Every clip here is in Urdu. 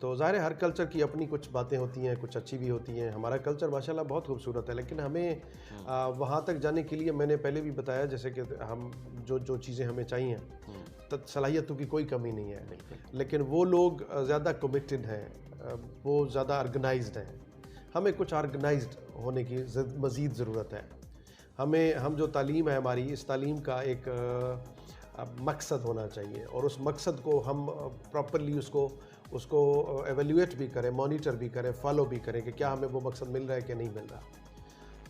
تو ظاہر ہے ہر کلچر کی اپنی کچھ باتیں ہوتی ہیں، کچھ اچھی بھی ہوتی ہیں. ہمارا کلچر ماشاءاللہ بہت خوبصورت ہے، لیکن ہمیں وہاں تک جانے کے لیے میں نے پہلے بھی بتایا جیسے کہ ہم جو چیزیں ہمیں چاہیے صلاحیتوں کی کوئی کمی نہیں ہے، لیکن وہ لوگ زیادہ کمیٹڈ ہیں، وہ زیادہ آرگنائزڈ ہیں. ہمیں کچھ آرگنائزڈ ہونے کی مزید ضرورت ہے. ہم جو تعلیم ہے ہماری، اس تعلیم کا ایک مقصد ہونا چاہیے، اور اس مقصد کو ہم پراپرلی اس کو ایویلیویٹ بھی کریں، مانیٹر بھی کریں، فالو بھی کریں کہ کیا ہمیں وہ مقصد مل رہا ہے کہ نہیں مل رہا.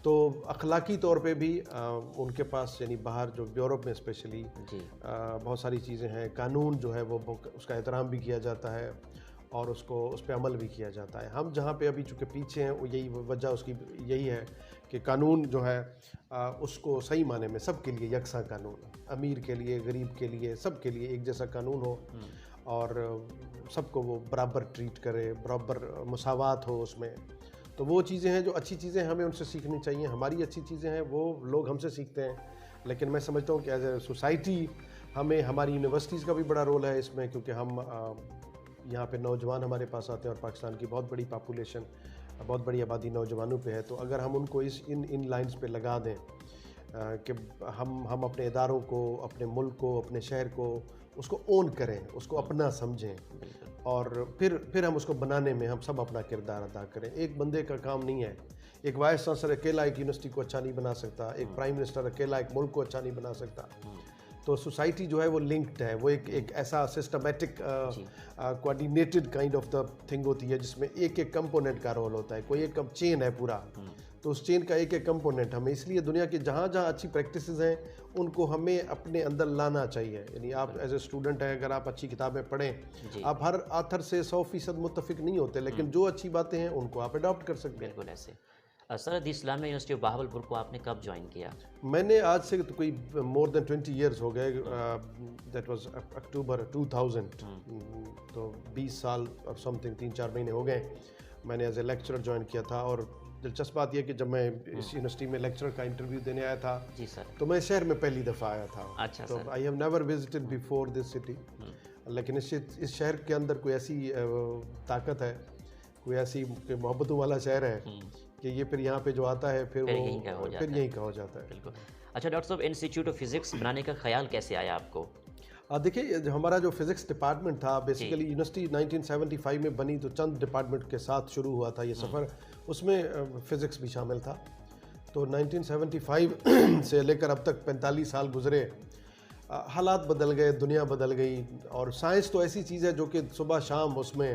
تو اخلاقی طور پہ بھی ان کے پاس یعنی باہر جو یورپ میں اسپیشلی بہت ساری چیزیں ہیں. قانون جو ہے وہ اس کا احترام بھی کیا جاتا ہے اور اس پہ عمل بھی کیا جاتا ہے. ہم جہاں پہ ابھی چونکہ پیچھے ہیں، وہ یہی وجہ اس کی یہی ہے کہ قانون جو ہے اس کو صحیح معنی میں سب کے لیے یکساں قانون، امیر کے لیے، غریب کے لیے، سب کے لیے ایک جیسا قانون ہو، اور سب کو وہ برابر ٹریٹ کرے، برابر مساوات ہو اس میں. تو وہ چیزیں ہیں جو اچھی چیزیں ہمیں ان سے سیکھنی چاہیے. ہماری اچھی چیزیں ہیں وہ لوگ ہم سے سیکھتے ہیں، لیکن میں سمجھتا ہوں کہ ایز اے سوسائٹی ہماری یونیورسٹیز کا بھی بڑا رول ہے اس میں، کیونکہ ہم یہاں پہ نوجوان ہمارے پاس آتے ہیں، اور پاکستان کی بہت بڑی پاپولیشن، بہت بڑی آبادی نوجوانوں پہ ہے. تو اگر ہم ان کو ان لائنز پہ لگا دیں کہ ہم اپنے اداروں کو، اپنے ملک کو، اپنے شہر کو، اس کو اون کریں، اس کو اپنا سمجھیں، اور پھر ہم اس کو بنانے میں ہم سب اپنا کردار ادا کریں. ایک بندے کا کام نہیں ہے. ایک وائس چانسلر اکیلا ایک یونیورسٹی کو اچھا نہیں بنا سکتا، ایک پرائم منسٹر اکیلا ایک ملک کو اچھا نہیں بنا سکتا. تو سوسائٹی جو ہے وہ لنکڈ ہے، وہ ایک ایسا systematic کوآرڈینیٹڈ kind of the thing ہوتی ہے جس میں ایک کمپوننٹ کا رول ہوتا ہے. کوئی ایک چین ہے پورا، تو اس چین کا ایک کمپوننٹ ہمیں، اس لیے دنیا کے جہاں اچھی پریکٹسز ہیں ان کو ہمیں اپنے اندر لانا چاہیے. یعنی آپ ایز اے اسٹوڈنٹ ہیں، اگر آپ اچھی کتابیں پڑھیں، آپ ہر آتھر سے 100% متفق نہیں ہوتے، لیکن جو اچھی باتیں ہیں ان کو آپ اڈاپٹ کر سکتے ہیں. بالکل ایسے. سر اسلامیہ یونیورسٹی آف بہاولپور کو آپ نے کب جوائن کیا؟ میں نے آج سے کوئی مور دین 20 ایئرز ہو گئے. دیٹ واز اکتوبر 2000. تو 20 سال اور سم تھنگ 3-4 مہینے ہو گئے. میں نے ایز اے لیکچرر جوائن کیا تھا، اور دلچسپ بات یہ کہ جب میں اس یونیورسٹی میں لیکچرر کا انٹرویو دینے آیا تھا تو میں شہر میں پہلی دفعہ آیا تھا. تو I have never visited before this city. لیکن اس شہر کے اندر کوئی ایسی وہ کوئی ایسی محبتوں والا شہر ہے کہ یہ پھر یہاں پہ جو آتا ہے پھر یہیں کا ہو جاتا ہے. بالکل. اچھا ڈاکٹر صاحب، انسٹیٹیوٹ آف فزکس بنانے کا خیال کیسے آیا آپ کو؟ دیکھیے، ہمارا جو فزکس ڈپارٹمنٹ تھا، بیسیکلی یونیورسٹی 1975 میں بنی، تو چند ڈپارٹمنٹ کے ساتھ شروع ہوا تھا یہ سفر. اس میں فزکس بھی شامل تھا. تو 1975 سے لے کر اب تک 45 سال گزرے. حالات بدل گئے، دنیا بدل گئی، اور سائنس تو ایسی چیز ہے جو کہ صبح شام اس میں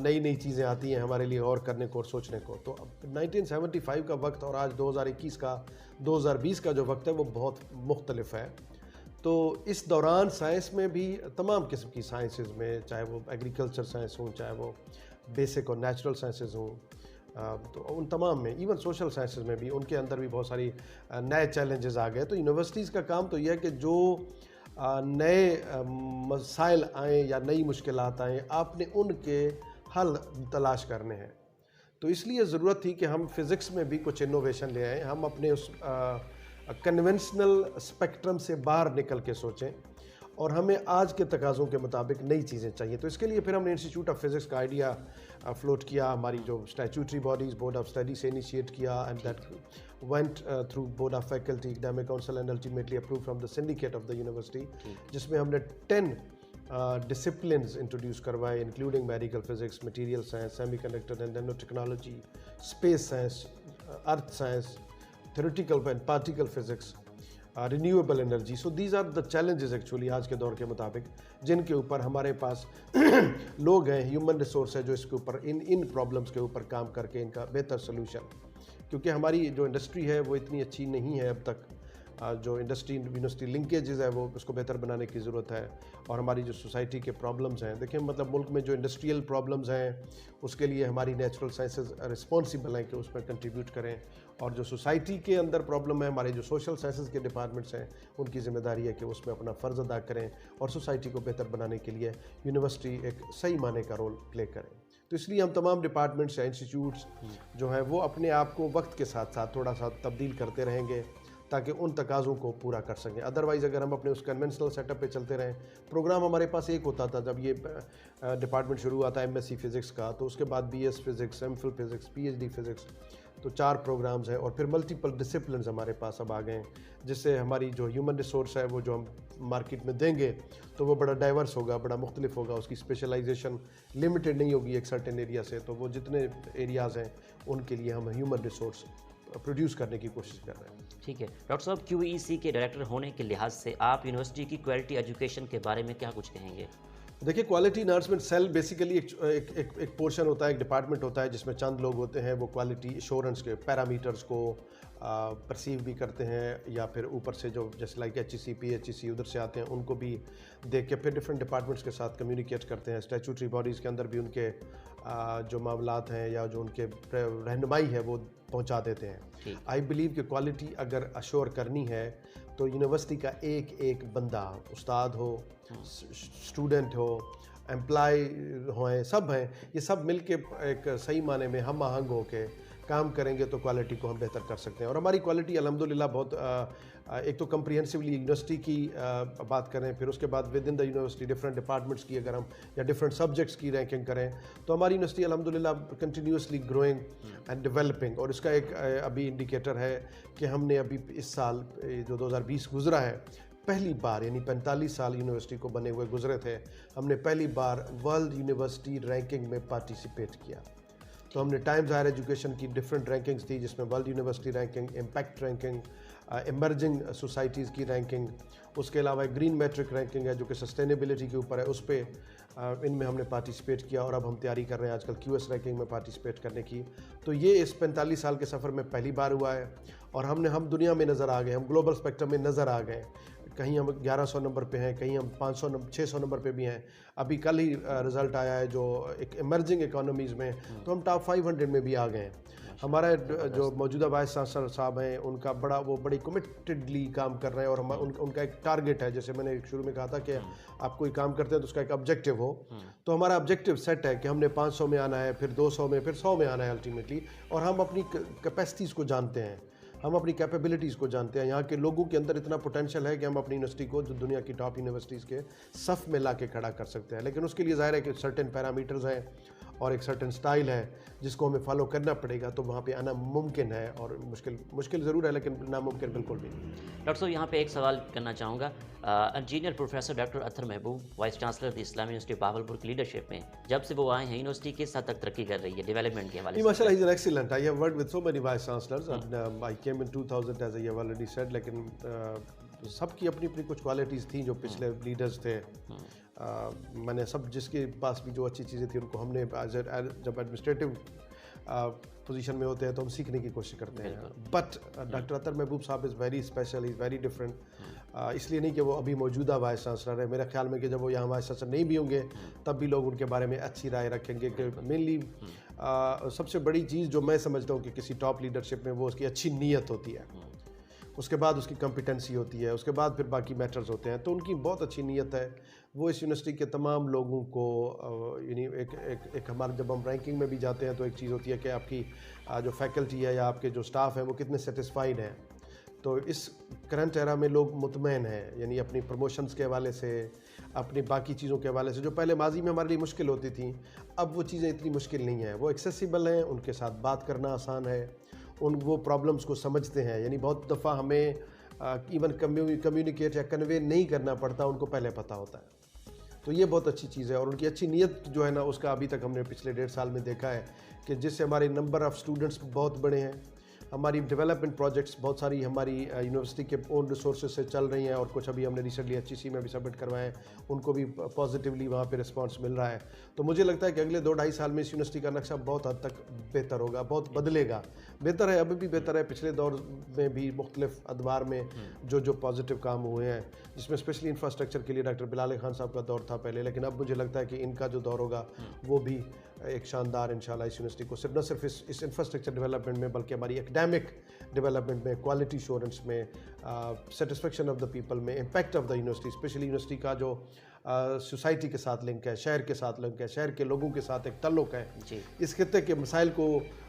نئی چیزیں آتی ہیں ہمارے لیے غور کرنے کو اور سوچنے کو. تو 1975 کا وقت اور آج 2021 کا 2020 کا جو وقت ہے وہ بہت مختلف ہے. تو اس دوران سائنس میں بھی تمام قسم کی سائنسز میں، چاہے وہ ایگریکلچر سائنس ہوں، چاہے وہ بیسک اور نیچرل سائنسز ہوں، تو ان تمام میں، ایون سوشل سائنسز میں بھی، ان کے اندر بھی بہت ساری نئے چیلنجز آ گئے. تو یونیورسٹیز کا کام تو یہ ہے کہ جو نئے مسائل آئیں یا نئی مشکلات آئیں، آپ نے ان کے حل تلاش کرنے ہیں. تو اس لیے ضرورت تھی کہ ہم فزکس میں بھی کچھ انوویشن لے آئیں، ہم اپنے اس کنونشنل اسپیکٹرم سے باہر نکل کے سوچیں، اور ہمیں آج کے تقاضوں کے مطابق نئی چیزیں چاہیے. تو اس کے لیے پھر ہم نے انسٹیٹیوٹ آف فزکس کا آئیڈیا فلوٹ کیا. ہماری جو statutory bodies board of study سے انیشیٹ کیا، and that went through board of faculty, academic council, and ultimately approved from the syndicate of the university, جس میں ہم نے 10 disciplines introduce کروائے، including medical physics, material science, semiconductor and nanotechnology, space science, earth science, theoretical and particle physics, renewable energy. So these are the challenges actually آج کے دور کے مطابق جن کے اوپر ہمارے پاس لوگ ہیں، ہیومن ریسورس ہے جو اس کے اوپر ان پرابلمس کے اوپر کام کر کے ان کا بہتر سلوشن. کیونکہ ہماری جو انڈسٹری ہے وہ اتنی اچھی نہیں ہے اب تک. جو انڈسٹری یونیورسٹی لنکیجز ہے وہ اس کو بہتر بنانے کی ضرورت ہے. اور ہماری جو سوسائٹی کے پرابلمز ہیں، دیکھیں مطلب ملک میں جو انڈسٹریل پرابلمز ہیں اس کے لیے ہماری نیچرل سائنسز رسپانسیبل ہیں کہ اس میں کنٹریبیوٹ کریں. اور جو سوسائٹی کے اندر پرابلم ہے، ہمارے جو سوشل سائنسز کے ڈپارٹمنٹس ہیں ان کی ذمہ داری ہے کہ اس میں اپنا فرض ادا کریں اور سوسائٹی کو بہتر بنانے کے لیے یونیورسٹی ایک صحیح معنی کا رول پلے کریں. تو اس لیے ہم تمام ڈپارٹمنٹس یا انسٹیٹیوٹس جو ہیں وہ اپنے آپ کو وقت کے ساتھ ساتھ تھوڑا سا تبدیل کرتے رہیں گے تاکہ ان تقاضوں کو پورا کر سکیں. ادروائز اگر ہم اپنے اس کنونشنل سیٹ اپ پہ چلتے رہیں, پروگرام ہمارے پاس ایک ہوتا تھا جب یہ ڈپارٹمنٹ شروع ہوا تھا ایم ایس سی فزکس کا, تو اس کے بعد B S physics, M Phil physics, P H D physics, تو 4 پروگرامز ہیں, اور پھر ملٹیپل ڈسپلنز ہمارے پاس اب آ گئے ہیں, جس سے ہماری جو ہیومن ریسورس ہے وہ جو ہم مارکیٹ میں دیں گے تو وہ بڑا ڈائیورس ہوگا, بڑا مختلف ہوگا, اس کی اسپیشلائزیشن لمیٹڈ نہیں ہوگی ایک سرٹن ایریا سے. تو وہ جتنے ایریاز ہیں ان کے لیے ہم ہیومن ریسورس پروڈیوس کرنے کی کوشش کر رہے ہیں. ٹھیک ہے ڈاکٹر صاحب, کیو ای سی کے ڈائریکٹر ہونے کے لحاظ سے آپ یونیورسٹی کی کوالٹی ایجوکیشن کے بارے میں کیا کچھ کہیں گے؟ دیکھیے, کوالٹی انہانسمنٹ سیل بیسیکلی ایک پورشن ہوتا ہے, ایک ڈپارٹمنٹ ہوتا ہے جس میں چند لوگ ہوتے ہیں, وہ کوالٹی ایشورنس کے پیرامیٹرز کو پرسیو بھی کرتے ہیں, یا پھر اوپر سے جو جیسے لائک ایچ ای سی, پی ایچ ای سی ادھر سے آتے ہیں, ان کو بھی دیکھ کے پھر ڈفرینٹ ڈپارٹمنٹس کے ساتھ کمیونیکیٹ کرتے ہیں. اسٹیچوٹری باڈیز کے اندر بھی ان کے جو معاملات ہیں یا جو ان کے رہنمائی ہے وہ پہنچا دیتے ہیں. آئی بلیو کہ کوالٹی اگر اشور کرنی ہے تو یونیورسٹی کا ایک ایک بندہ, استاد ہو, اسٹوڈنٹ ہو, امپلائی ہوئیں, سب ہیں, یہ سب مل کے ایک صحیح معنی میں ہم آہنگ ہو کے کام کریں گے تو کوالٹی کو ہم بہتر کر سکتے ہیں. اور ہماری کوالٹی الحمدللہ بہت ایک تو کمپریہنسولی یونیورسٹی کی بات کریں, پھر اس کے بعد with in the university different departments کی اگر ہم یا ڈفرینٹ سبجیکٹس کی رینکنگ کریں تو ہماری یونیورسٹی الحمدللہ کنٹینیوسلی گروئنگ اینڈ ڈیولپنگ. اور اس کا ایک ابھی انڈیکیٹر ہے کہ ہم نے ابھی اس سال جو 2020 گزرا ہے, پہلی بار, یعنی 45 سال یونیورسٹی کو بنے ہوئے گزرے تھے, ہم نے پہلی بار ورلڈ یونیورسٹی رینکنگ میں پارٹیسپیٹ کیا. تو ہم نے ٹائمز ہائر ایجوکیشن کی ڈفرینٹ رینکنگز تھی, جس میں world university ranking, impact ranking, emerging societies کی رینکنگ, اس کے علاوہ گرین میٹرک رینکنگ ہے جو کہ سسٹینیبلٹی کے اوپر ہے, اس پہ ان میں ہم نے پارٹیسپیٹ کیا. اور اب ہم تیاری کر رہے ہیں آج کل کیو ایس رینکنگ میں پارٹیسپیٹ کرنے کی. تو یہ اس 45 سال کے سفر میں پہلی بار ہوا ہے, اور ہم دنیا میں نظر آ گئے, ہم گلوبل اسپیکٹرم میں نظر آ گئے. کہیں ہم 1100 نمبر پہ ہیں, کہیں ہم 600 نمبر پہ بھی ہیں. ابھی کل ہی رزلٹ آیا ہے جو ایک ایمرجنگ اکانومیز میں, تو ہم ٹاپ 500 میں بھی آ گئے ہیں. ہمارا جو موجودہ وائس چانسلر صاحب ہیں ان کا وہ بڑی کمیٹڈلی کام کر رہے ہیں, اور ان کا ایک ٹارگٹ ہے, جیسے میں نے شروع میں کہا تھا کہ آپ کوئی کام کرتے ہیں تو اس کا ایک آبجیکٹیو ہو. تو ہمارا آبجیکٹیو سیٹ ہے کہ ہم نے 500 میں آنا ہے, پھر 200 میں, پھر 100 میں آنا ہے الٹیمیٹلی. اور ہم اپنی کیپیسٹیز کو جانتے ہیں, ہم اپنی کیپیبلٹیز کو جانتے ہیں. یہاں کے لوگوں کے اندر اتنا پوٹینشیل ہے کہ ہم اپنی یونیورسٹی کو جو دنیا کی ٹاپ یونیورسٹیز کے صف میں لا کے کھڑا کر سکتے ہیں. لیکن اس کے لیے ظاہر ہے کہ سرٹن پیرامیٹرز ہیں اور ایک سرٹن سٹائل ہے جس کو ہمیں فالو کرنا پڑے گا, تو وہاں پہ آنا ممکن ہے, اور مشکل ضرور ہے لیکن ناممکن بالکل بھی نہیں. ڈاکٹر صاحب, یہاں پہ ایک سوال کرنا چاہوں گا. انجینئر پروفیسر ڈاکٹر اطہر محبوب, وائس چانسلر دی اسلامی یونیورسٹی بہاولپور کی لیڈرشپ میں جب سے وہ آئے ہیں, یونیورسٹی کس حد تک ترقی کر رہی ہے ڈیولپمنٹ کے حوالے سے؟ ماشاءاللہ, he is an excellent. I have worked with so many vice chancellors and I came in 2000 as I have already said. لیکن سب کی اپنی اپنی کچھ کوالٹیز تھیں جو پچھلے لیڈرز تھے. میں نے سب جس کے پاس بھی جو اچھی چیزیں تھیں ان کو ہم نے جب ایڈمنسٹریٹو پوزیشن میں ہوتے ہیں تو ہم سیکھنے کی کوشش کرتے ہیں. بٹ ڈاکٹر اطہر محبوب صاحب is very special, is very different. اس لیے نہیں کہ وہ ابھی موجودہ وائس چانسلر ہے, میرے خیال میں کہ جب وہ یہاں وائس چانسلر نہیں بھی ہوں گے تب بھی لوگ ان کے بارے میں اچھی رائے رکھیں گے. کہ مینلی سب سے بڑی چیز جو میں سمجھتا ہوں کہ کسی ٹاپ لیڈرشپ میں وہ اس کی اچھی نیت ہوتی ہے, اس کے بعد اس کی کمپیٹنسی ہوتی ہے, اس کے بعد پھر باقی میٹرز ہوتے ہیں. تو ان کی بہت اچھی نیت ہے. وہ اس یونیورسٹی کے تمام لوگوں کو یعنی ایک ہمارے جب ہم رینکنگ میں بھی جاتے ہیں تو ایک چیز ہوتی ہے کہ آپ کی جو فیکلٹی ہے یا آپ کے جو سٹاف ہیں وہ کتنے سیٹسفائیڈ ہیں. تو اس کرنٹ ایرا میں لوگ مطمئن ہیں, یعنی اپنی پروموشنز کے حوالے سے, اپنی باقی چیزوں کے حوالے سے جو پہلے ماضی میں ہمارے لیے مشکل ہوتی تھیں, اب وہ چیزیں اتنی مشکل نہیں ہیں. وہ ایکسیسیبل ہیں, ان کے ساتھ بات کرنا آسان ہے, وہ پرابلمس کو سمجھتے ہیں. یعنی بہت دفعہ ہمیں ایون کمیونیکیٹ یا کنوے نہیں کرنا پڑتا, ان کو پہلے پتہ ہوتا ہے. تو یہ بہت اچھی چیز ہے. اور ان کی اچھی نیت جو ہے نا, اس کا ابھی تک ہم نے پچھلے 1.5 سال میں دیکھا ہے کہ جس سے ہمارے نمبر آف اسٹوڈنٹس بہت بڑے ہیں, ہماری ڈیولپمنٹ پروجیکٹس بہت ساری ہماری یونیورسٹی کے اون ریسورسز سے چل رہی ہیں, اور کچھ ابھی ہم نے ریسنٹلی ایچ ای سی میں بھی سبمٹ کروائے ہیں, ان کو بھی پازیٹیولی وہاں پہ رسپانس مل رہا ہے. تو مجھے لگتا ہے کہ اگلے 2-2.5 سال میں اس یونیورسٹی کا نقشہ بہت حد تک بہتر ہوگا, بہت بدلے گا. بہتر ہے, ابھی بھی بہتر ہے. پچھلے دور میں بھی مختلف ادوار میں جو پازیٹیو کام ہوئے ہیں, جس میں اسپیشلی انفراسٹرکچر کے لیے ڈاکٹر بلال خان صاحب کا دور تھا پہلے, لیکن اب مجھے لگتا ہے کہ ان کا جو دور ہوگا وہ بھی ایک شاندار انشاءاللہ اس یونیورسٹی کو نہ صرف اس انفراسٹرکچر ڈیولپمنٹ میں بلکہ ہماری ایکڈیمک ڈیولپمنٹ میں, کوالٹی ایشورنس میں, سیٹسفیکشن آف دا پیپل میں, impact of the university, especially university کا جو سوسائٹی کے ساتھ لنک ہے, شہر کے ساتھ لنک ہے, شہر کے لوگوں کے ساتھ ایک تعلق ہے, اس خطے کے مسائل کو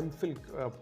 MPhil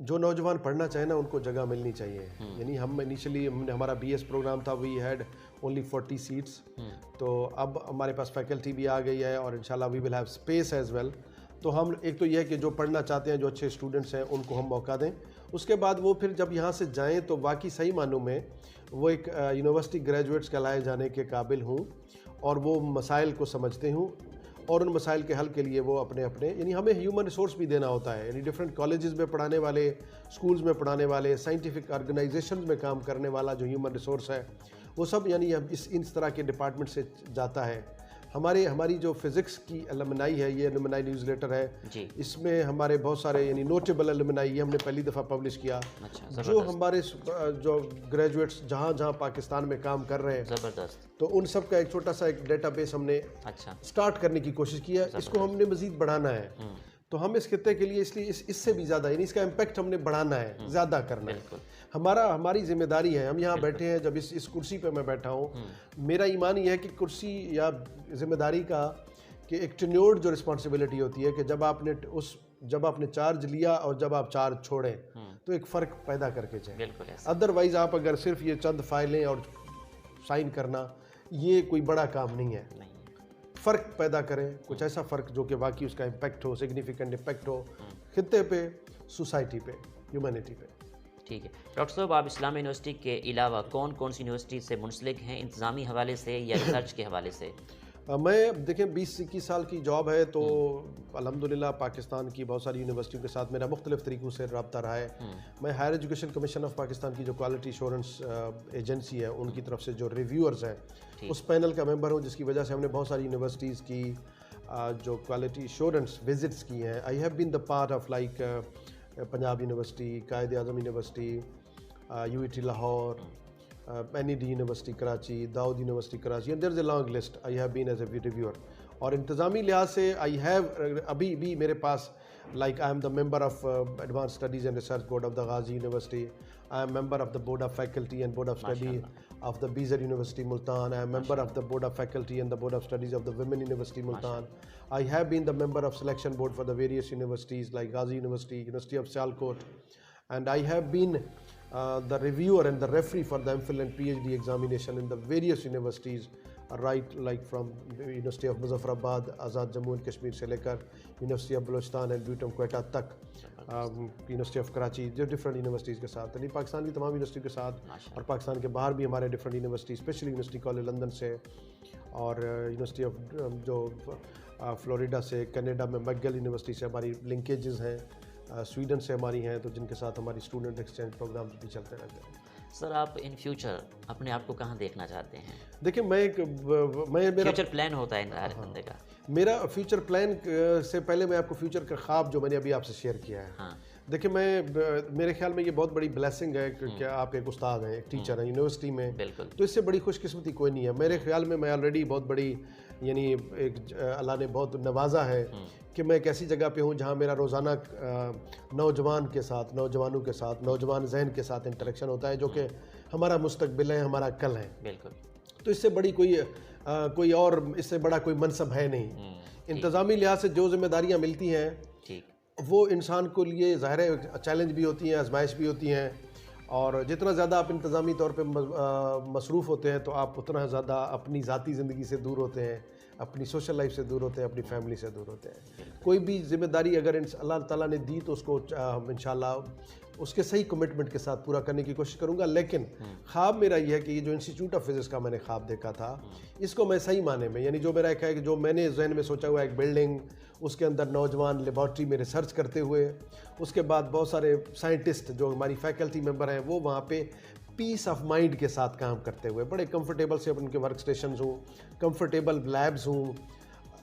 جو نوجوان پڑھنا چاہیں نا ان کو جگہ ملنی چاہیے. یعنی ہم انیشلی ہمارا بی ایس پروگرام تھا, وی ہیڈ اونلی 40 سیٹس, تو اب ہمارے پاس فیکلٹی بھی آ گئی ہے اور انشاءاللہ we will have space as well. تو ہم ایک تو یہ ہے کہ جو پڑھنا چاہتے ہیں, جو اچھے اسٹوڈنٹس ہیں, ان کو ہم موقع دیں. اس کے بعد وہ پھر جب یہاں سے جائیں تو واقعی صحیح معنوں میں وہ ایک یونیورسٹی گریجویٹس کہلائے جانے کے قابل ہوں اور وہ مسائل کو سمجھتے ہوں اور ان مسائل کے حل کے لیے وہ اپنے یعنی ہمیں ہیومن ریسورس بھی دینا ہوتا ہے. یعنی ڈفرینٹ کالجز میں پڑھانے والے, اسکولز میں پڑھانے والے, سائنٹیفک آرگنائزیشنز میں کام کرنے والا جو ہیومن ریسورس ہے وہ سب یعنی اس طرح کے ڈپارٹمنٹ سے جاتا ہے. ہماری جو فزکس کی الومنائی ہے, یہ الومنائی نیوز لیٹر ہے, اس میں ہمارے بہت سارے یعنی نوٹیبل الومنائی یہ ہم نے پہلی دفعہ پبلش کیا. جو ہمارے جو گریجویٹس جہاں پاکستان میں کام کر رہے ہیں, زبردست, تو ان سب کا ایک چھوٹا سا ایک ڈیٹا بیس ہم نے سٹارٹ کرنے کی کوشش کی ہے. اس کو ہم نے مزید بڑھانا ہے. تو ہم اس خطے کے لیے اس لیے اس سے بھی زیادہ یعنی اس کا امپیکٹ ہم نے بڑھانا ہے, زیادہ کرنا ہے. ہماری ذمہ داری ہے. ہم یہاں بیٹھے ہیں, جب اس کرسی پہ میں بیٹھا ہوں, میرا ایمان یہ ہے کہ کرسی یا ذمہ داری کا کہ ایک ٹینیورڈ جو رسپانسبلٹی ہوتی ہے کہ جب آپ نے چارج لیا اور جب آپ چارج چھوڑیں تو ایک فرق پیدا کر کے جائیں. ادروائز آپ اگر صرف یہ چند فائلیں اور سائن کرنا, یہ کوئی بڑا کام نہیں ہے. فرق پیدا کریں, کچھ ایسا فرق جو کہ واقعی اس کا امپیکٹ ہو, سگنیفیکنٹ امپیکٹ ہو خطے پہ, سوسائٹی پہ, ہیومینٹی پہ. ٹھیک ہے ڈاکٹر صاحب, آپ اسلامی یونیورسٹی کے علاوہ کون سی یونیورسٹی سے منسلک ہیں, انتظامی حوالے سے یا ریسرچ کے حوالے سے؟ میں دیکھیں 20-21 سال کی جاب ہے, تو الحمدللہ پاکستان کی بہت ساری یونیورسٹیوں کے ساتھ میرا مختلف طریقوں سے رابطہ رہا ہے. میں Higher Education Commission of Pakistan کی جو کوالٹی ایشورنس ایجنسی ہے ان کی طرف سے جو ریویورز ہیں اس پینل کا ممبر ہوں, جس کی وجہ سے ہم نے بہت ساری یونیورسٹیز کی جو کوالٹی ایشورنس وزٹس کی ہیں. I have been the part of like Punjab university, Quaid Azam university, U E T Lahore, N E D university Karachi, Daud university Karachi, and there is a long list. I have been as a reviewer. اور انتظامی لحاظ سے آئی ہیو ابھی بھی میرے پاس like I am the member of advance studies and research board of the Ghazi university. I am member of the board of faculty and board of study of the بیزر university Multan. I am member of the board of faculty and the board of studies of the women university Multan. I have been the member of selection board for the various universities like Ghazi University, University of Sialkot, and I have been the reviewer and the referee for the MPhil and PhD examination in the various universities, right, like from University of Muzaffarabad, Azad Jammu and Kashmir سے لے کر University of Balochistan and BUTM Quetta تک, University of Karachi, جو ڈفرینٹ یونیورسٹیز کے ساتھ, یعنی پاکستان کی تمام یونیورسٹی کے ساتھ, اور پاکستان کے باہر بھی ہمارے different university, especially university college London سے, اور یونیورسٹی آف جو فلوریڈا سے, کینیڈا میں میکگل یونیورسٹی سے ہماری لنکیجز ہیں, سویڈن سے ہماری ہیں, تو جن کے ساتھ ہماری اسٹوڈنٹ ایکسچینج پروگرامز بھی چلتے رہتے ہیں. سر, آپ ان فیوچر اپنے آپ کو کہاں دیکھنا چاہتے ہیں؟ دیکھیں میرا فیوچر پلان ہوتا ہے ہر بندے کا. میرا فیوچر پلان سے پہلے میں آپ کو فیوچر کا خواب جو میں نے ابھی آپ سے شیئر کیا ہے, دیکھیں میرے خیال میں یہ بہت بڑی بلیسنگ ہے کہ آپ ایک استاد ہیں, ایک ٹیچر ہیں یونیورسٹی میں, تو اس سے بڑی خوش قسمتی کوئی نہیں ہے. میرے خیال میں آلریڈی بہت بڑی یعنی ایک اللہ نے بہت نوازا ہے کہ میں ایک ایسی جگہ پہ ہوں جہاں میرا روزانہ نوجوانوں کے ساتھ, نوجوان ذہن کے ساتھ انٹریکشن ہوتا ہے, جو کہ ہمارا مستقبل ہے, ہمارا کل ہے. بالکل. تو اس سے بڑی کوئی اور اس سے بڑا کوئی منصب ہے نہیں. انتظامی لحاظ سے جو ذمہ داریاں ملتی ہیں وہ انسان کو لیے ظاہر ہے چیلنج بھی ہوتی ہیں, آزمائش بھی ہوتی ہیں, اور جتنا زیادہ آپ انتظامی طور پہ مصروف ہوتے ہیں تو آپ اتنا زیادہ اپنی ذاتی زندگی سے دور ہوتے ہیں, اپنی سوشل لائف سے دور ہوتے ہیں, اپنی فیملی سے دور ہوتے ہیں. کوئی بھی ذمہ داری اگر اللہ تعالیٰ نے دی تو اس کو انشاءاللہ اس کے صحیح کمٹمنٹ کے ساتھ پورا کرنے کی کوشش کروں گا. لیکن خواب میرا یہ ہے کہ یہ جو انسٹیٹیوٹ آف فزکس کا میں نے خواب دیکھا تھا, اس کو میں صحیح معنی میں یعنی جو میرا ایک ہے کہ جو میں نے ذہن میں سوچا ہوا ایک بلڈنگ, اس کے اندر نوجوان لیبارٹری میں ریسرچ کرتے ہوئے, اس کے بعد بہت سارے سائنٹسٹ جو ہماری فیکلٹی ممبر ہیں وہ وہاں پہ پیس آف مائنڈ کے ساتھ کام کرتے ہوئے, بڑے کمفرٹیبل سے ان کے ورک اسٹیشنز ہوں, کمفرٹیبل لیبز ہوں,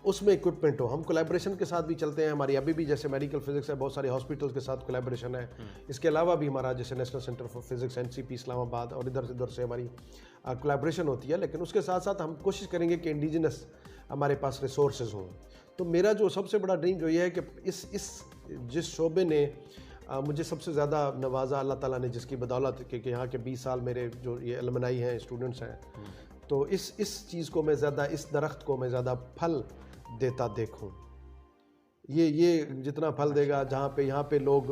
اس میں اکوپمنٹ ہو. ہم کولیبریشن کے ساتھ بھی چلتے ہیں, ہماری ابھی بھی جیسے میڈیکل فزکس ہے بہت سارے ہاسپٹلس کے ساتھ کولیبریشن ہے. اس کے علاوہ بھی ہمارا جیسے national centre for physics NCP اسلام آباد اور ادھر سے ہماری کولیبریشن ہوتی ہے. لیکن اس کے ساتھ ساتھ ہم کوشش کریں گے کہ انڈیجنس ہمارے پاس ریسورسز ہوں. تو میرا جو سب سے بڑا ڈریم جو یہ ہے کہ جس شعبے نے مجھے سب سے زیادہ نوازا اللہ تعالیٰ نے, جس کی بدولت کہ یہاں کے 20 سال میرے جو یہ المنائی ہیں, اسٹوڈنٹس ہیں, تو اس چیز کو میں زیادہ, اس درخت کو میں زیادہ پھل دیتا دیکھوں. یہ جتنا پھل دے گا, جہاں پہ یہاں پہ لوگ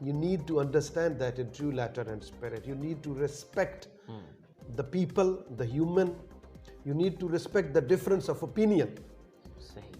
You need to understand that in true letter and spirit. You need to respect the people, the human. You need to respect the difference of opinion.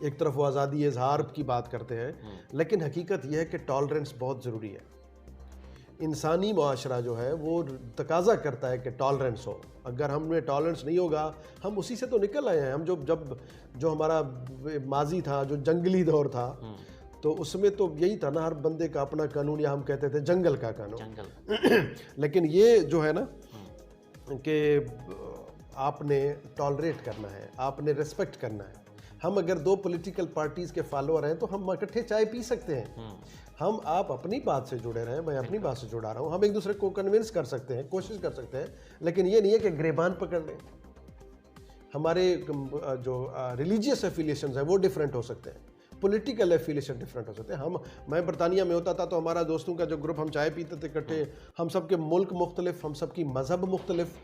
ایک طرف وہ آزادی اظہار کی بات کرتے ہیں، لیکن حقیقت یہ ہے کہ ٹالرنس بہت ضروری ہے. انسانی معاشرہ جو ہے وہ تقاضا کرتا ہے کہ ٹالرنس ہو. اگر ہم میں ٹالرنس نہیں ہوگا، ہم اسی سے تو نکل آئے ہیں. ہم جو ہمارا ماضی تھا، جو جنگلی دور تھا، تو اس میں تو یہی تھا نا، ہر بندے کا اپنا قانون، یا ہم کہتے تھے جنگل کا قانون. لیکن یہ جو ہے نا کہ آپ نے ٹالریٹ کرنا ہے، آپ نے ریسپیکٹ کرنا ہے. ہم اگر دو پولیٹیکل پارٹیز کے فالوور ہیں تو ہم اکٹھے چائے پی سکتے ہیں. آپ اپنی بات سے جڑے رہیں، میں اپنی بات سے جڑا رہا ہوں. ہم ایک دوسرے کو کنونس کر سکتے ہیں، کوشش کر سکتے ہیں، لیکن یہ نہیں ہے کہ گریبان پکڑ لیں. ہمارے جو ریلیجیس ایفیلیشنز ہیں وہ ڈیفرنٹ ہو سکتے ہیں، پولیٹیکل ایفیلیشن ڈیفرنٹ ہو سکتے ہیں. میں برطانیہ میں ہوتا تھا تو ہمارا دوستوں کا جو گروپ، ہم چائے پیتے تھے اکٹھے. ہم سب کے ملک مختلف، ہم سب کی مذہب مختلف،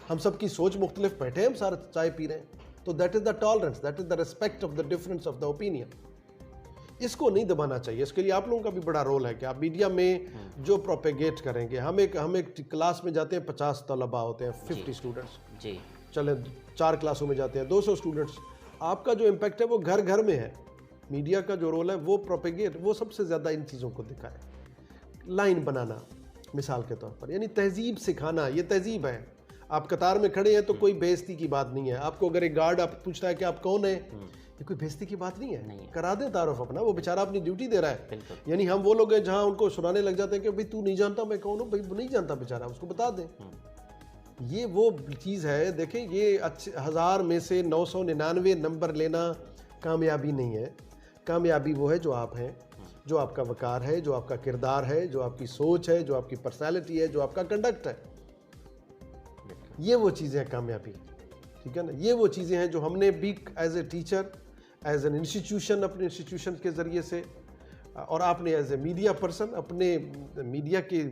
ہم سب کی سوچ مختلف، بیٹھے ہم سارے چائے پی رہے ہیں. تو that is the tolerance, that is the respect of the difference of the opinion. اس کو نہیں دبانا چاہیے. اس کے لیے آپ لوگوں کا بھی بڑا رول ہے کہ آپ میڈیا میں جو پروپیگیٹ کریں گے. ہم ایک کلاس میں جاتے ہیں، 50 طلباء ہوتے ہیں، 50 اسٹوڈنٹس. جی چلیں 4 کلاسوں میں جاتے ہیں، 200 اسٹوڈنٹس. آپ کا جو امپیکٹ ہے وہ گھر گھر میں ہے. میڈیا کا جو رول ہے وہ پروپیگیٹ، وہ سب سے زیادہ ان چیزوں کو دکھائے. لائن بنانا مثال کے طور پر، یعنی تہذیب سکھانا. یہ تہذیب ہے. آپ قطار میں کھڑے ہیں تو کوئی بے عزتی کی بات نہیں ہے. آپ کو اگر ایک گارڈ آپ پوچھتا ہے کہ آپ کون ہیں، یہ کوئی بے عزتی کی بات نہیں ہے. کرا دیں تعارف اپنا، وہ بیچارہ اپنی ڈیوٹی دے رہا ہے. یعنی ہم وہ لوگ ہیں جہاں ان کو سنانے لگ جاتے ہیں کہ بھائی تو نہیں جانتا میں کون ہوں. بھائی وہ نہیں جانتا بیچارہ، اس کو بتا دیں. یہ وہ چیز ہے. دیکھیں یہ 1000 میں سے 999 نمبر لینا کامیابی نہیں ہے. کامیابی وہ ہے جو آپ ہیں، جو آپ کا وقار ہے، جو آپ کا کردار ہے، جو آپ کی سوچ ہے، جو آپ کی پرسنالٹی ہے، جو آپ کا کنڈکٹ ہے. یہ وہ چیزیں ہیں کامیابی. ٹھیک ہے نا. یہ وہ چیزیں ہیں جو ہم نے بھی as a teacher, as an institution, اپنے انسٹیٹیوشن کے ذریعے سے، اور آپ نے ایز اے میڈیا پرسن اپنے میڈیا کے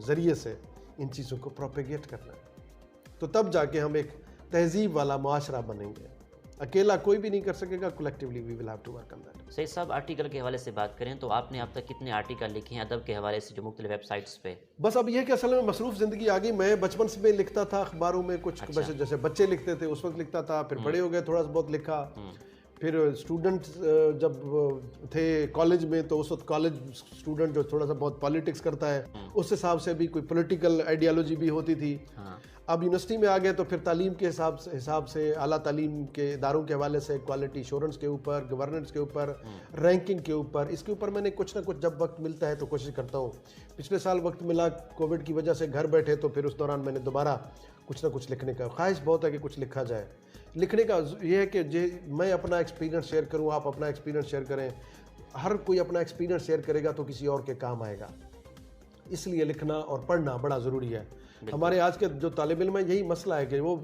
ذریعے سے ان چیزوں کو پروپیگیٹ کرنا ہے. تو تب جا کے ہم ایک تہذیب والا معاشرہ بنیں گے. اکیلا کوئی بھی نہیں کر سکے گا. Collectively we will have to work on that. Syed صاحب، آرٹیکل کے حوالے سے بات کریں تو آپ نے اب تک کتنے آرٹیکل لکھے ہیں ادب کے حوالے سے جو مختلف ویب سائٹس پہ؟ بس اب یہ کہ اصل میں مصروف زندگی آ گئی. میں بچپن سے میں لکھتا تھا اخباروں میں کچھ، جیسے بچے لکھتے تھے اس وقت لکھتا تھا. پھر بڑے ہو گئے، تھوڑا سا بہت لکھا. پھر اسٹوڈنٹ جب تھے کالج میں تو اس وقت کالج اسٹوڈنٹ جو تھوڑا سا بہت پالیٹکس کرتا ہے، اس حساب سے بھی کوئی پولیٹیکل آئیڈیالوجی بھی ہوتی تھی. اب یونیورسٹی میں آ گئے تو پھر تعلیم کے حساب سے اعلیٰ تعلیم کے اداروں کے حوالے سے کوالٹی ایشورنس کے اوپر، گورننس کے اوپر، رینکنگ کے اوپر، اس کے اوپر میں نے کچھ نہ کچھ جب وقت ملتا ہے تو کوشش کرتا ہوں. پچھلے سال وقت ملا کووڈ کی وجہ سے، گھر بیٹھے، تو پھر اس دوران میں نے دوبارہ کچھ نہ کچھ لکھنے کا خواہش بہت ہے کہ کچھ لکھا جائے. لکھنے کا یہ ہے کہ میں اپنا ایکسپیرینس شیئر کروں، آپ اپنا ایکسپیرینس شیئر کریں. ہر کوئی اپنا ایکسپیرینس شیئر کرے گا تو کسی اور کے کام آئے گا. اس لیے لکھنا اور پڑھنا بڑا ضروری ہے. ہمارے آج کے جو طالب علم ہیں، یہی مسئلہ ہے کہ وہ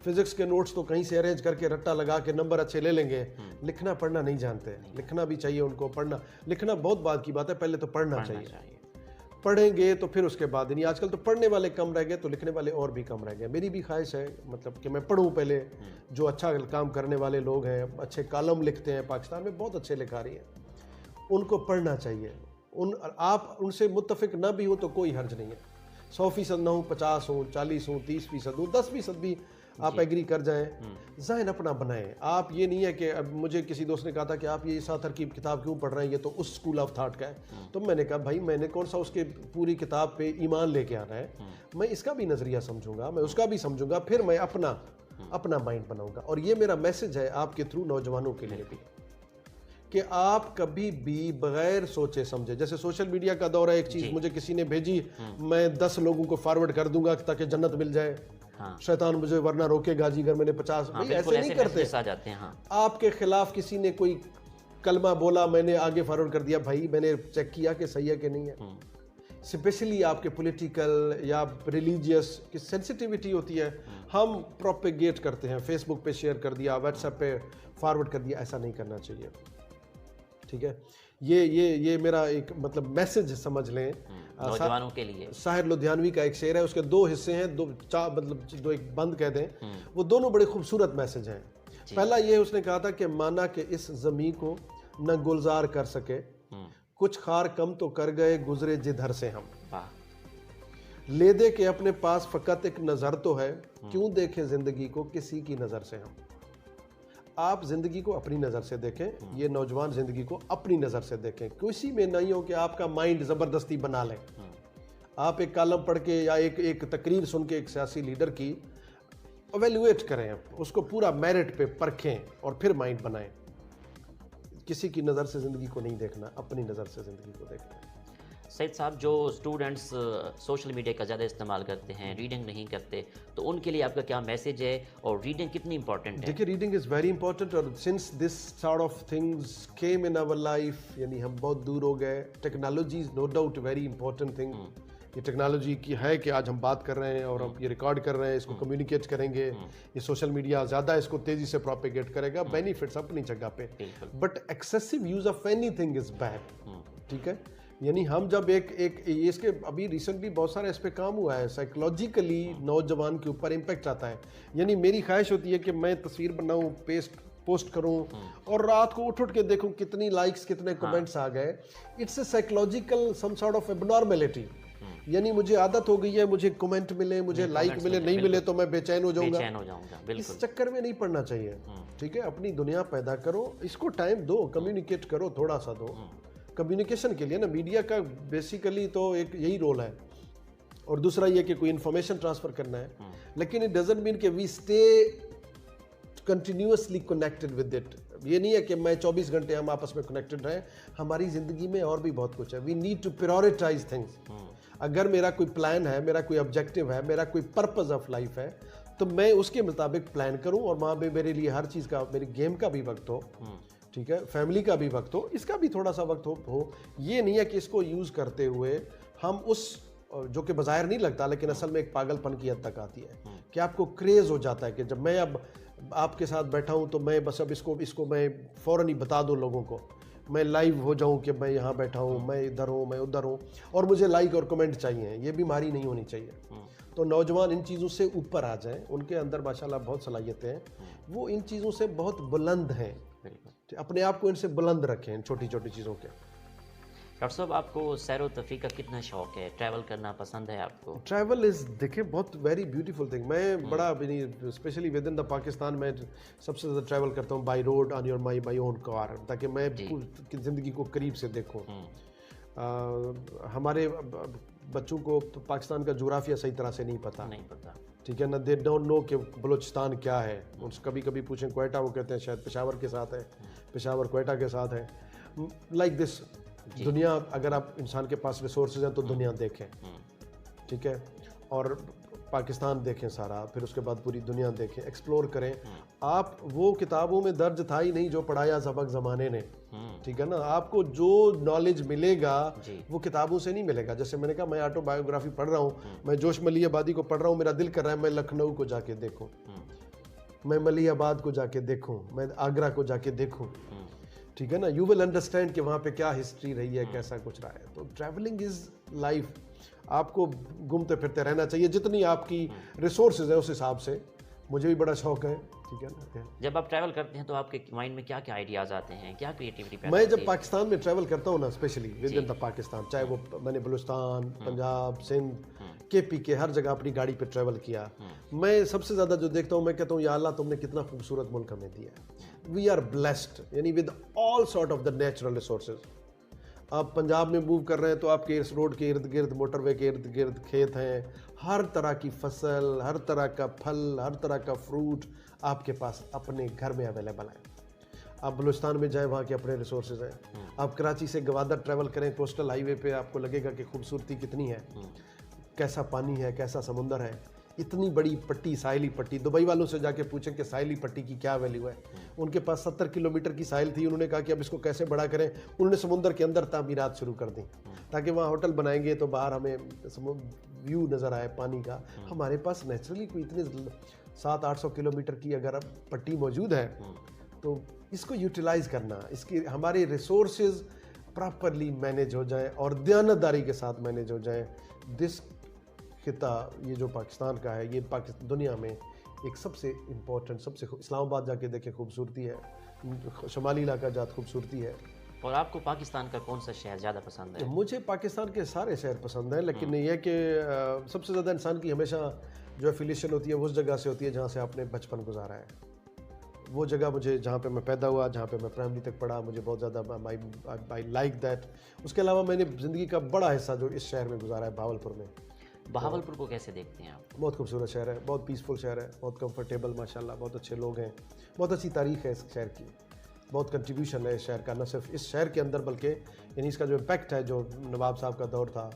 فزکس کے نوٹس تو کہیں سے ارینج کر کے رٹا لگا کے نمبر اچھے لے لیں گے، لکھنا پڑھنا نہیں جانتے. لکھنا بھی چاہیے ان کو. پڑھنا لکھنا بہت بات کی بات ہے، پہلے تو پڑھنا چاہیے. پڑھیں گے تو پھر اس کے بعد، یعنی آج کل تو پڑھنے والے کم رہ گئے تو لکھنے والے اور بھی کم رہ گئے. میری بھی خواہش ہے مطلب کہ میں پڑھوں پہلے. جو اچھا کام کرنے والے لوگ ہیں، اچھے کالم لکھتے ہیں، پاکستان میں بہت اچھے لکھاری ہیں، ان کو پڑھنا چاہیے. آپ ان سے متفق نہ بھی ہو تو کوئی حرج نہیں ہے. 100% نہ ہو، 50 ہوں، 40 ہوں، 30% ہوں، 10% بھی آپ ایگری کر جائیں. ذہن اپنا بنائیں. آپ یہ نہیں ہے کہ اب مجھے کسی دوست نے کہا تھا کہ آپ یہ سات ترکیب کتاب کیوں پڑھ رہے ہیں، یہ تو اس اسکول آف تھاٹ کا ہے. تو میں نے کہا بھائی میں نے کون سا اس کے پوری کتاب پہ ایمان لے کے آنا ہے. میں اس کا بھی نظریہ سمجھوں گا، میں اس کا بھی سمجھوں گا، پھر میں اپنا مائنڈ بناؤں گا. اور یہ میرا میسج ہے آپ کے تھرو نوجوانوں کے لیے بھی، کہ آپ کبھی بھی بغیر سوچے سمجھے، جیسے سوشل میڈیا کا دور ہے، ایک چیز مجھے کسی نے بھیجی، میں 10 لوگوں کو فارورڈ کر دوں گا تاکہ جنت مل جائے. شیطان مجھے ورنہ روکے گا جی اگر میں نے 50. ایسے نہیں کرتے. آپ کے خلاف کسی نے کوئی کلمہ بولا، میں نے آگے فارورڈ کر دیا. بھائی میں نے چیک کیا کہ صحیح ہے کہ نہیں ہے. اسپیشلی آپ کے پولیٹیکل یا ریلیجیس کی سینسٹیوٹی ہوتی ہے، ہم پروپیگیٹ کرتے ہیں. فیس بک پہ شیئر کر دیا، واٹس ایپ پہ فارورڈ کر دیا. ایسا نہیں کرنا چاہیے. ٹھیک ہے. یہ میرا ایک مطلب میسج سمجھ لیں نوجوانوں کے لیے. ساحر لدھیانوی کا ایک شعر ہے، اس کے 2 حصے ہیں، مطلب جو ایک بند کہہ دیں، وہ دونوں بڑے خوبصورت میسج ہیں. پہلا یہ اس نے کہا تھا کہ مانا کہ اس زمین کو نہ گلزار کر سکے، کچھ خار کم تو کر گئے گزرے جدھر سے ہم. لے دے کہ اپنے پاس فقط ایک نظر تو ہے، کیوں دیکھیں زندگی کو کسی کی نظر سے ہم. آپ زندگی کو اپنی نظر سے دیکھیں, یہ نوجوان زندگی کو اپنی نظر سے دیکھیں, کسی میں نہیں ہو کہ آپ کا مائنڈ زبردستی بنا لیں. آپ ایک کالم پڑھ کے یا ایک تقریر سن کے ایک سیاسی لیڈر کی ایویلویٹ کریں, اس کو پورا میرٹ پہ پرکھیں اور پھر مائنڈ بنائیں. کسی کی نظر سے زندگی کو نہیں دیکھنا, اپنی نظر سے زندگی کو دیکھنا. سید صاحب, جو اسٹوڈنٹس سوشل میڈیا کا زیادہ استعمال کرتے ہیں, ریڈنگ نہیں کرتے, تو ان کے لیے آپ کا کیا میسیج ہے, اور ریڈنگ کتنی امپورٹنٹ ہے؟ دیکھیے, ریڈنگ از ویری امپورٹنٹ, اور since this sort of things came in our life, یعنی ہم بہت دور ہو گئے. Technology is no doubt very important thing. یہ ٹیکنالوجی کی ہے کہ آج ہم بات کر رہے ہیں اور ہم یہ ریکارڈ کر رہے ہیں, اس کو کمیونیکیٹ کریں گے. یہ سوشل میڈیا زیادہ اس کو تیزی سے پروپیگیٹ کرے گا, بینیفٹس اپنی جگہ پہ, but excessive use of any thing is bad. ٹھیک ہے, یعنی ہم جب ایک اس کے ابھی ریسنٹلی بہت سارا اس پہ کام ہوا ہے, سائیکولوجیکلی نوجوان کے اوپر امپیکٹ آتا ہے. یعنی میری خواہش ہوتی ہے کہ میں تصویر بناؤں, پوسٹ کروں, اور رات کو اٹھ کے دیکھوں کتنی لائکس, کتنے کمنٹس آ گئے. It's a psychological some sort of abnormality. یعنی مجھے عادت ہو گئی ہے, مجھے کمنٹ ملے, مجھے لائک ملے, نہیں ملے تو میں بے چین ہو جاؤں گا. اس چکر میں نہیں پڑنا چاہیے. ٹھیک ہے, اپنی دنیا پیدا کرو, اس کو ٹائم دو, کمیونیکیٹ کرو, تھوڑا سا دو. کمیونیکیشن کے لیے نا میڈیا کا بیسیکلی تو ایک یہی رول ہے, اور دوسرا یہ کہ کوئی انفارمیشن ٹرانسفر کرنا ہے, لیکن اٹ ڈزنٹ مین کہ we stay continuously connected with it. یہ نہیں ہے کہ میں 24 گھنٹے ہم آپس میں کنیکٹڈ رہیں. ہماری زندگی میں اور بھی بہت کچھ ہے. We need to prioritize things. اگر میرا کوئی پلان ہے, میرا کوئی آبجیکٹیو ہے, میرا کوئی پرپز آف لائف ہے, تو میں اس کے مطابق پلان کروں, اور وہاں پہ میرے لیے ہر چیز کا, میری گیم کا بھی وقت ہو, ٹھیک ہے, فیملی کا بھی وقت ہو, اس کا بھی تھوڑا سا وقت ہو. یہ نہیں ہے کہ اس کو یوز کرتے ہوئے ہم اس, جو کہ بظاہر نہیں لگتا لیکن اصل میں ایک پاگل پن کی حد تک آتی ہے, کہ آپ کو کریز ہو جاتا ہے کہ جب میں اب آپ کے ساتھ بیٹھا ہوں تو میں بس اب اس کو میں فوراً ہی بتا دوں لوگوں کو, میں لائیو ہو جاؤں کہ میں یہاں بیٹھا ہوں, میں ادھر ہوں, میں ادھر ہوں, اور مجھے لائک اور کمنٹ چاہیے. یہ بیماری نہیں ہونی چاہیے. تو نوجوان ان چیزوں سے اوپر آ جائیں, ان کے اندر ماشاءاللہ بہت صلاحیتیں ہیں, وہ ان چیزوں سے بہت بلند ہیں. اپنے آپ کو ان سے بلند رکھیں, ان چھوٹی چھوٹی چیزوں کے. ڈاکٹر صاحب, آپ کو سیر و تفریح کا کتنا شوق ہے, ٹریول کرنا پسند ہے آپ کو؟ ٹریول از, دیکھیں, بہت ویری بیوٹیفل تھنگ. میں بڑا اسپیشلی ود ان دا پاکستان میں سب سے زیادہ ٹریول کرتا ہوں بائی روڈ آن یور مائی اون کار, تاکہ میں زندگی کو قریب سے دیکھوں. ہمارے بچوں کو پاکستان کا جغرافیہ صحیح طرح سے نہیں پتا. ٹھیک ہے نا, دے ڈونٹ نو کہ بلوچستان کیا ہے. کبھی کبھی پوچھیں کوئٹہ, وہ کہتے ہیں شاید پشاور کے ساتھ ہے, پشاور کوئٹہ کے ساتھ ہے. لائک دس دنیا, اگر آپ انسان کے پاس ریسورسز ہیں تو دنیا دیکھیں. ٹھیک ہے, اور پاکستان دیکھیں سارا, پھر اس کے بعد پوری دنیا دیکھیں, ایکسپلور کریں. آپ وہ کتابوں میں درج تھا ہی نہیں جو پڑھایا سبق زمانے نے. ٹھیک ہے نا, آپ کو جو نالج ملے گا وہ کتابوں سے نہیں ملے گا. جیسے میں نے کہا, میں آٹو بایوگرافی پڑھ رہا ہوں, میں جوش ملی آبادی کو پڑھ رہا ہوں, میرا دل کر رہا ہے میں لکھنؤ کو جا کے دیکھوں, میں ملی آباد کو جا کے دیکھوں, میں آگرہ کو جا کے دیکھوں. ٹھیک ہے نا, یو ول انڈرسٹینڈ کہ وہاں پہ کیا ہسٹری رہی ہے, کیسا کچھ رہا ہے. تو ٹریولنگ از لائف. آپ کو گھومتے پھرتے رہنا چاہیے, جتنی آپ کی ریسورسز ہیں اس حساب سے. مجھے بھی بڑا شوق ہے. ٹھیک ہے نا, جب آپ ٹریول کرتے ہیں تو آپ کے مائنڈ میں کیا کیا آئیڈیاز آتے ہیں, کیا کریٹیوٹی پیدا میں جب پاکستان میں ٹریول کرتا ہوں نا, اسپیشلی ود ان دا پاکستان, چاہے وہ میں نے بلوچستان, پنجاب, سندھ, کے پی کے ہر جگہ اپنی گاڑی پہ ٹریول کیا, میں سب سے زیادہ جو دیکھتا ہوں, میں کہتا ہوں یا اللہ تم نے کتنا خوبصورت ملک ہمیں دیا ہے. وی آر بلیسڈ, یعنی with all sort of the natural resources. آپ پنجاب میں موو کر رہے ہیں تو آپ کے اس روڈ کے ارد گرد, موٹر وے کے ارد گرد کھیت ہیں, ہر طرح کی فصل, ہر طرح کا پھل, ہر طرح کا فروٹ آپ کے پاس اپنے گھر میں اویلیبل ہے. آپ بلوچستان میں جائیں, وہاں کے اپنے ریسورسز ہیں. آپ کراچی سے گوادر ٹریول کریں, کوسٹل ہائی وے پہ, آپ کو لگے گا کہ خوبصورتی کتنی ہے, کیسا پانی ہے, کیسا سمندر ہے. اتنی بڑی پٹی, ساحلی پٹی. دبئی والوں سے جا کے پوچھیں کہ ساحلی پٹی کی کیا ویلیو ہے. ان کے پاس 70 کلومیٹر کی ساحل تھی. انہوں نے کہا کہ اب اس کو کیسے بڑا کریں. انہوں نے سمندر کے اندر تعمیرات شروع کر دیں, تاکہ وہاں ہوٹل بنائیں گے تو باہر ہمیں ویو نظر آئے پانی کا. ہمارے پاس نیچرلی کوئی اتنے 700-800 کلومیٹر کی اگر اب پٹی موجود ہے, تو اس کو یوٹیلائز کرنا, اس کی ہمارے ریسورسز پراپرلی مینیج ہو جائیں اور دیانتداری کے ساتھ مینیج ہو جائیں. دس خطہ, یہ جو پاکستان کا ہے, یہ دنیا میں ایک سب سے امپورٹنٹ, سب سے, اسلام آباد جا کے دیکھیں خوبصورتی ہے, شمالی علاقہ جات خوبصورتی ہے. اور آپ کو پاکستان کا کون سا شہر زیادہ پسند ہے؟ مجھے پاکستان کے سارے شہر پسند ہیں, لیکن یہ کہ سب سے زیادہ انسان کی ہمیشہ جو ایفیلیشن ہوتی ہے وہ اس جگہ سے ہوتی ہے جہاں سے آپ نے بچپن گزارا ہے. وہ جگہ مجھے جہاں پہ میں پیدا ہوا، جہاں پہ میں پرائمری تک پڑھا، مجھے بہت زیادہ آئی لائک دیٹ. اس کے علاوہ میں نے زندگی کا بڑا حصہ جو اس شہر میں گزارا ہے بہاولپور میں. بہاولپور کو کیسے دیکھتے ہیں آپ؟ بہت خوبصورت شہر ہے، بہت پیسفل شہر ہے، بہت کمفرٹیبل ماشاءاللہ، بہت اچھے لوگ ہیں، بہت اچھی تاریخ ہے اس شہر کی، بہت کنٹریبیوشن ہے اس شہر کا، نہ صرف اس شہر کے اندر بلکہ یعنی اس کا جو امپیکٹ ہے، جو نواب صاحب کا دور تھا،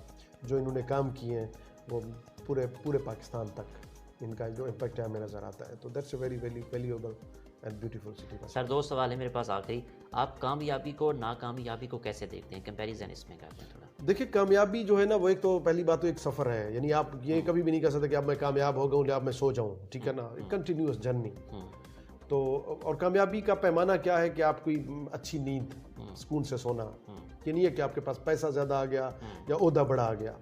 جو انہوں نے کام کیے ہیں، وہ پورے پاکستان تک ان کا جو امپیکٹ ہے ہمیں نظر آتا ہے. تو that's a very very valuable and beautiful city. Sir 2 سوال ہے میرے پاس آخری. آپ کامیابی کو اور ناکامیابی کو کیسے دیکھتے ہیں؟ کمپیریزن اس میں کرتے ہیں تھوڑا. دیکھیں کامیابی جو ہے نا وہ ایک تو پہلی بات تو ایک سفر ہے، یعنی آپ یہ کبھی بھی نہیں کہہ سکتے کہ اب میں کامیاب ہو گیا ہوں اب میں سو جاؤں، ٹھیک ہے نا، کنٹینیوس جرنی. تو اور کامیابی کا پیمانہ کیا ہے کہ آپ کوئی اچھی نیند، سکون سے سونا. یہ نہیں ہے کہ آپ کے پاس پیسہ زیادہ آ گیا یا عہدہ بڑا آ گیا.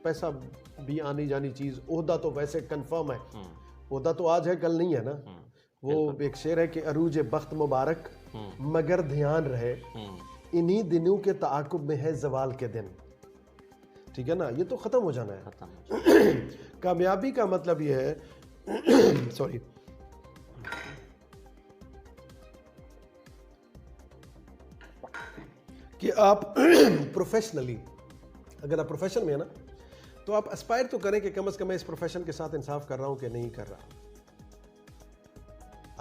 پیسہ بھی آنی جانی چیز، عہدہ تو ویسے کنفرم ہے، عہدہ تو آج ہے کل نہیں ہے نا. وہ ایک شعر ہے کہ عروج بخت مبارک مگر دھیان رہے انہی دنوں کے تعاقب میں ہے زوال کے دن. ٹھیک ہے نا، یہ تو ختم ہو جانا ہے. کامیابی کا مطلب یہ ہے سوری کہ آپ پروفیشنلی، اگر آپ پروفیشن میں ہیں نا تو آپ اسپائر تو کریں کہ کم از کم میں اس پروفیشن کے ساتھ انصاف کر رہا ہوں کہ نہیں کر رہا.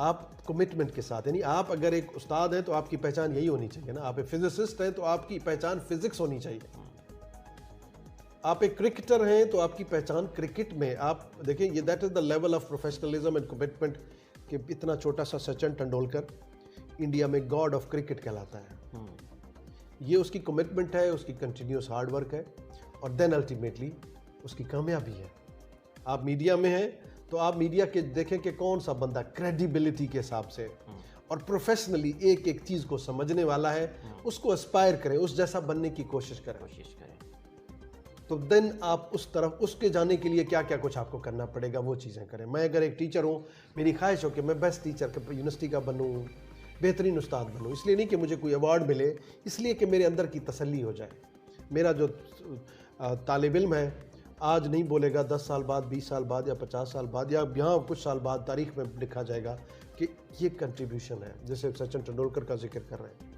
آپ کمٹمنٹ کے ساتھ، یعنی آپ اگر ایک استاد ہیں تو آپ کی پہچان یہی ہونی چاہیے نا. آپ ایک فزسسٹ ہیں تو آپ کی پہچان فزکس ہونی چاہیے. آپ ایک کرکٹر ہیں تو آپ کی پہچان کرکٹ میں. آپ دیکھیں یہ that is the level of professionalism and commitment کہ اتنا چھوٹا سا سچن ٹنڈولکر انڈیا میں گاڈ آف کرکٹ کہلاتا ہے. یہ اس کی کمٹمنٹ ہے، اس کی کنٹینیوس ہارڈ ورک ہے، اور دین الٹیمیٹلی اس کی کامیابی ہے. آپ میڈیا میں ہیں تو آپ میڈیا کے دیکھیں کہ کون سا بندہ کریڈیبلٹی کے حساب سے اور پروفیشنلی ایک ایک چیز کو سمجھنے والا ہے، اس کو اسپائر کریں، اس جیسا بننے کی کوشش کریں. تو دین آپ اس طرف اس کے جانے کے لیے کیا کیا کچھ آپ کو کرنا پڑے گا وہ چیزیں کریں. میں اگر ایک ٹیچر ہوں، میری خواہش ہو کہ میں بیسٹ ٹیچر یونیورسٹی کا بنوں، بہترین استاد بنوں. اس لیے نہیں کہ مجھے کوئی ایوارڈ ملے، اس لیے کہ میرے اندر کی تسلی ہو جائے. میرا جو طالب علم ہے آج نہیں بولے گا، 10 سال بعد، 20 سال بعد یا 50 سال بعد یا یہاں کچھ سال بعد تاریخ میں لکھا جائے گا کہ یہ کنٹریبیوشن ہے. جیسے سچن ٹنڈولکر کا ذکر کر رہے ہیں،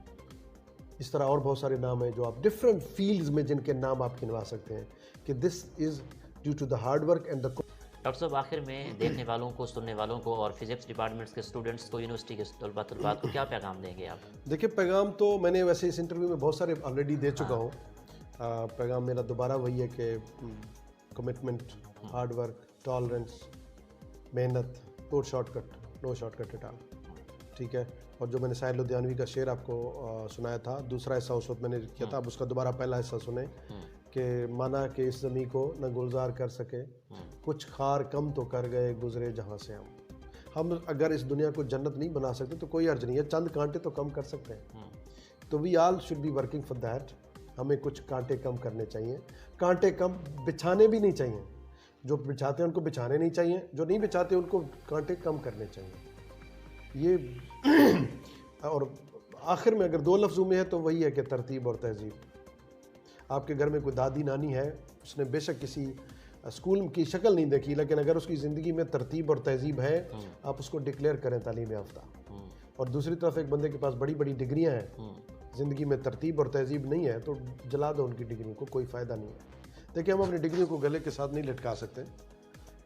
اس طرح اور بہت سارے نام ہیں جو آپ ڈفرینٹ فیلڈز میں جن کے نام آپ گنوا سکتے ہیں کہ this is due to the hard work and the. Doctor صاحب آخر میں دیکھنے والوں کو، سننے والوں کو اور فزکس ڈپارٹمنٹس کے اسٹوڈنٹس کو، یونیورسٹی کے طلباء کو کیا پیغام دیں گے آپ؟ دیکھیں پیغام تو میں نے ویسے اس انٹرویو میں بہت سارے آلریڈی دے چکا ہوں. پیغام میرا دوبارہ وہی ہے کہ کمٹمنٹ، ہارڈ ورک، ٹالرنس، محنت، نو شارٹ کٹ اٹ آل. ٹھیک ہے. اور جو میں نے ساحل لدھیانوی کا شعر آپ کو سنایا تھا، دوسرا حصہ اس وقت میں نے کیا تھا، اب اس کا دوبارہ پہلا حصہ سنیں کہ مانا کہ اس زمیں کو نہ گلزار کر سکے، کچھ خار کم تو کر گئے گزرے جہاں سے ہم اگر اس دنیا کو جنت نہیں بنا سکتے تو کوئی حرج نہیں ہے، چند کانٹے تو کم کر سکتے ہیں. تو we all should be working for that. ہمیں کچھ کانٹے کم کرنے چاہیے. کانٹے کم بچھانے بھی نہیں چاہیے. جو بچھاتے ہیں ان کو بچھانے نہیں چاہیے، جو نہیں بچھاتے ان کو کانٹے کم کرنے چاہیے. یہ اور آخر میں اگر 2 لفظوں میں ہے تو وہی ہے کہ ترتیب اور تہذیب. آپ کے گھر میں کوئی دادی نانی ہے، اس نے بے شک کسی اسکول کی شکل نہیں دیکھی، لیکن اگر اس کی زندگی میں ترتیب اور تہذیب ہے، آپ اس کو ڈکلیئر کریں تعلیم یافتہ. اور دوسری طرف ایک بندے کے پاس بڑی بڑی ڈگریاں ہیں، زندگی میں ترتیب اور تہذیب نہیں ہے، تو جلا دو ان کی ڈگریوں کو، کوئی فائدہ نہیں ہے. دیکھیں ہم اپنی ڈگریوں کو گلے کے ساتھ نہیں لٹکا سکتے.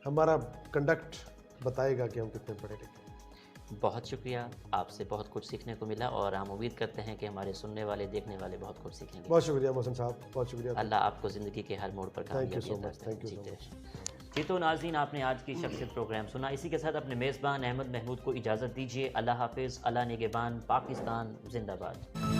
ہمارا کنڈکٹ بتائے گا کہ ہم کتنے پڑھے لکھے. بہت شکریہ، آپ سے بہت کچھ سیکھنے کو ملا اور ہم امید کرتے ہیں کہ ہمارے سننے والے، دیکھنے والے بہت کچھ سیکھیں گے. بہت شکریہ محسن صاحب، بہت شکریہ. اللہ آپ کو زندگی کے ہر موڑ پر کامیابی عطا کرے. جی تو ناظرین، آپ نے آج کی شخصیت پروگرام سنا. اسی کے ساتھ اپنے میزبان احمد محمود کو اجازت دیجیے. اللہ حافظ، اللہ نگہبان. پاکستان زندہ باد.